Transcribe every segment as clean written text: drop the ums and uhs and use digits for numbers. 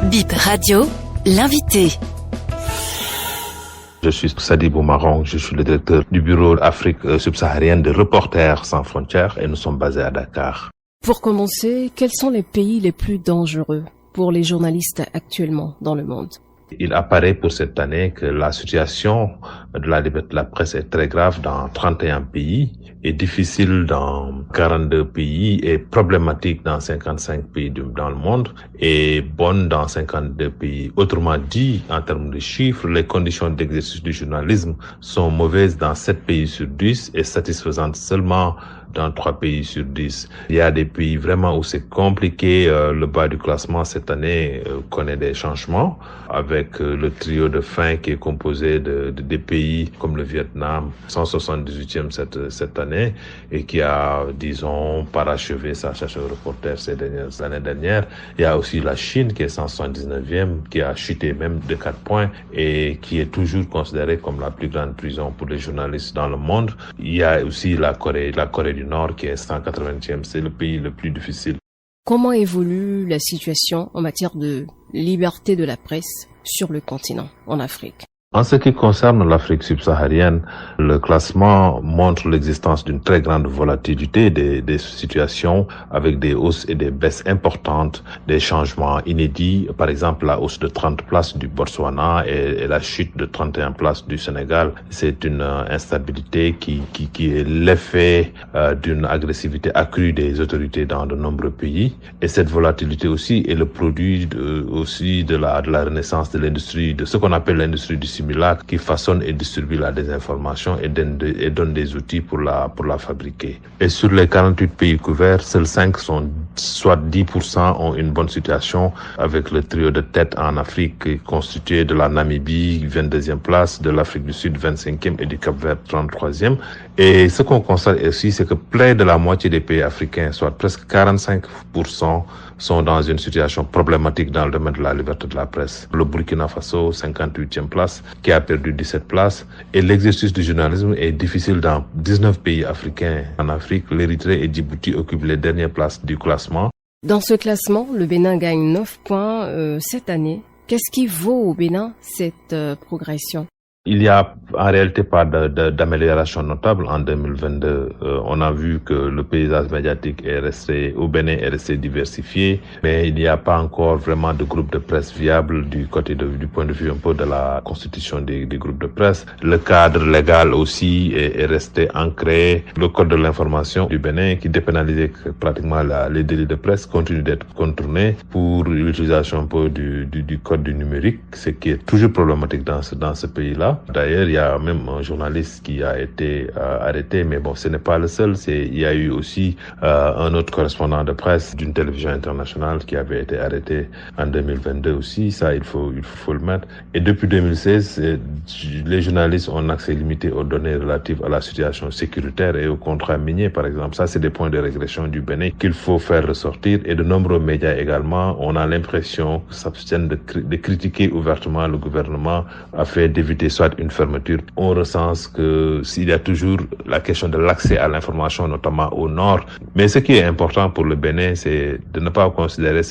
Bip Radio, l'invité. Je suis Sadi Boumaron, je suis le directeur du bureau Afrique subsaharienne de Reporters sans frontières et nous sommes basés à Dakar. Pour commencer, quels sont les pays les plus dangereux pour les journalistes actuellement dans le monde? Il apparaît pour cette année que la situation de la liberté de la presse est très grave dans 31 pays, est difficile dans 42 pays, est problématique dans 55 pays dans le monde et bonne dans 52 pays. Autrement dit, en termes de chiffres, les conditions d'exercice du journalisme sont mauvaises dans 7 pays sur 10 et satisfaisantes seulement dans 3 pays sur 10. Il y a des pays vraiment où c'est compliqué. Le bas du classement cette année connaît des changements avec le trio de fin qui est composé des pays comme le Vietnam, 178e cette année et qui a, disons, parachevé sa chasse aux reporters ces années dernières. Il y a aussi la Chine qui est 179e, qui a chuté même de 4 points et qui est toujours considérée comme la plus grande prison pour les journalistes dans le monde. Il y a aussi la Corée du Nord qui est 180e, c'est le pays le plus difficile. Comment évolue la situation en matière de liberté de la presse sur le continent, en Afrique? En ce qui concerne l'Afrique subsaharienne, le classement montre l'existence d'une très grande volatilité des situations avec des hausses et des baisses importantes, des changements inédits. Par exemple, la hausse de 30 places du Botswana et la chute de 31 places du Sénégal. C'est une instabilité qui est l'effet d'une agressivité accrue des autorités dans de nombreux pays. Et cette volatilité aussi est le produit de la renaissance de l'industrie, de ce qu'on appelle l'industrie du simulacre, qui façonne et distribue la désinformation et donne des outils pour la fabriquer. Et sur les 48 pays couverts, seuls 5 soit 10% ont une bonne situation, avec le trio de tête en Afrique constitué de la Namibie, 22e place, de l'Afrique du Sud, 25e et du Cap-Vert, 33e. Et ce qu'on constate aussi, c'est que près de la moitié des pays africains, soit presque 45%, sont dans une situation problématique dans le domaine de la liberté de la presse. Le Burkina Faso, 58e place, qui a perdu 17 places. Et l'exercice du journalisme est difficile dans 19 pays africains. En Afrique, l'Érythrée et Djibouti occupent les dernières places du classement. Dans ce classement, le Bénin gagne 9 points cette année. Qu'est-ce qui vaut au Bénin cette progression? Il n'y a en réalité pas d'amélioration notable en 2022. On a vu que le paysage médiatique au Bénin est resté diversifié, mais il n'y a pas encore vraiment de groupe de presse viable du point de vue un peu de la constitution des groupes de presse. Le cadre légal aussi est resté ancré. Le code de l'information du Bénin, qui dépénalisait pratiquement les délits de presse, continue d'être contourné pour l'utilisation un peu du code du numérique, ce qui est toujours problématique dans ce pays-là. D'ailleurs, il y a même un journaliste qui a été arrêté, mais bon, ce n'est pas le seul. Il y a eu aussi un autre correspondant de presse d'une télévision internationale qui avait été arrêté en 2022 aussi. Ça, il faut le mettre. Et depuis 2016, les journalistes ont un accès limité aux données relatives à la situation sécuritaire et aux contrats miniers, par exemple. Ça, c'est des points de régression du Bénin qu'il faut faire ressortir. Et de nombreux médias également, on a l'impression, s'abstiennent de critiquer ouvertement le gouvernement afin d'éviter soit une fermeture. On recense que s'il y a toujours la question de l'accès à l'information, notamment au nord. Mais ce qui est important pour le Bénin, c'est de ne pas considérer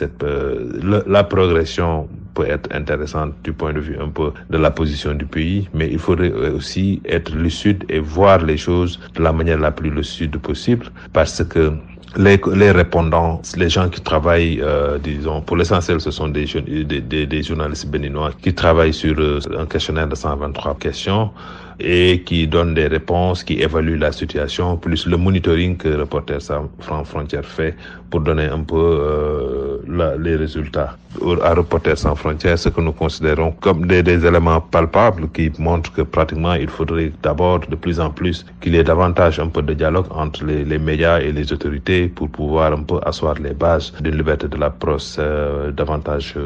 la progression peut être intéressante du point de vue un peu de la position du pays, mais il faudrait aussi être lucide et voir les choses de la manière la plus lucide possible, parce que les répondants, les gens qui travaillent, disons, pour l'essentiel, ce sont des journalistes béninois qui travaillent sur un questionnaire de 123 questions et qui donnent des réponses, qui évaluent la situation, plus le monitoring que Reporters sans frontières fait pour donner un peu les résultats. À Reporters sans frontières, ce que nous considérons comme des éléments palpables qui montrent que pratiquement il faudrait d'abord de plus en plus qu'il y ait davantage un peu de dialogue entre les médias et les autorités pour pouvoir un peu asseoir les bases d'une liberté de la presse davantage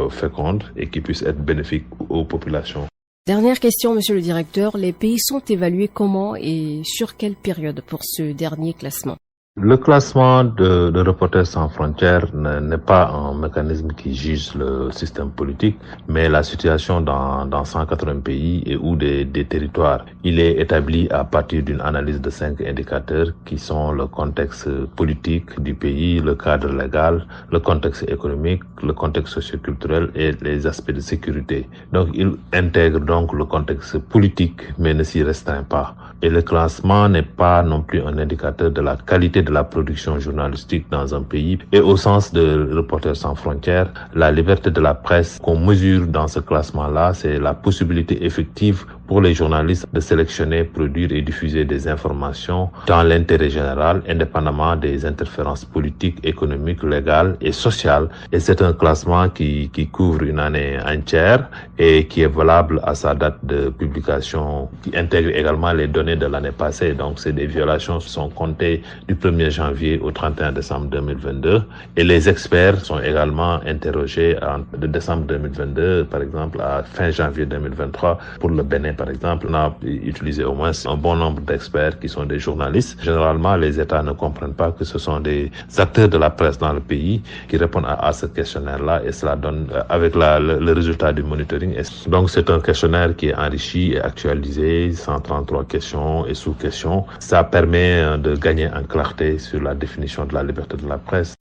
féconde et qui puisse être bénéfique aux populations. Dernière question, monsieur le directeur. Les pays sont évalués comment et sur quelle période pour ce dernier classement? Le classement de Reporters sans frontières n'est pas un mécanisme qui juge le système politique, mais la situation dans 180 pays et ou des territoires. Il est établi à partir d'une analyse de 5 indicateurs qui sont le contexte politique du pays, le cadre légal, le contexte économique, le contexte socioculturel et les aspects de sécurité. Donc il intègre donc le contexte politique mais ne s'y restreint pas. Et le classement n'est pas non plus un indicateur de la qualité de la production journalistique dans un pays. Et au sens de Reporters sans frontières, la liberté de la presse qu'on mesure dans ce classement-là, c'est la possibilité effective pour les journalistes de sélectionner, produire et diffuser des informations dans l'intérêt général, indépendamment des interférences politiques, économiques, légales et sociales. Et c'est un classement qui couvre une année entière et qui est valable à sa date de publication, qui intègre également les données de l'année passée. Donc, c'est des violations qui sont comptées du 1er janvier au 31 décembre 2022. Et les experts sont également interrogés de décembre 2022, par exemple, à fin janvier 2023 pour le Bénin. Par exemple, on a utilisé au moins un bon nombre d'experts qui sont des journalistes. Généralement, les États ne comprennent pas que ce sont des acteurs de la presse dans le pays qui répondent à ce questionnaire-là et cela donne avec le résultat du monitoring. Donc, c'est un questionnaire qui est enrichi et actualisé, 133 questions et sous-questions. Ça permet de gagner en clarté sur la définition de la liberté de la presse.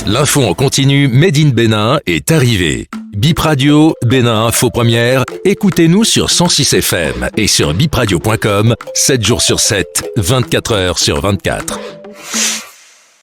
L'info en continu Made in Bénin est arrivée. Bip Radio, Bénin Info Première, écoutez-nous sur 106 FM et sur bipradio.com, 7 jours sur 7, 24 heures sur 24.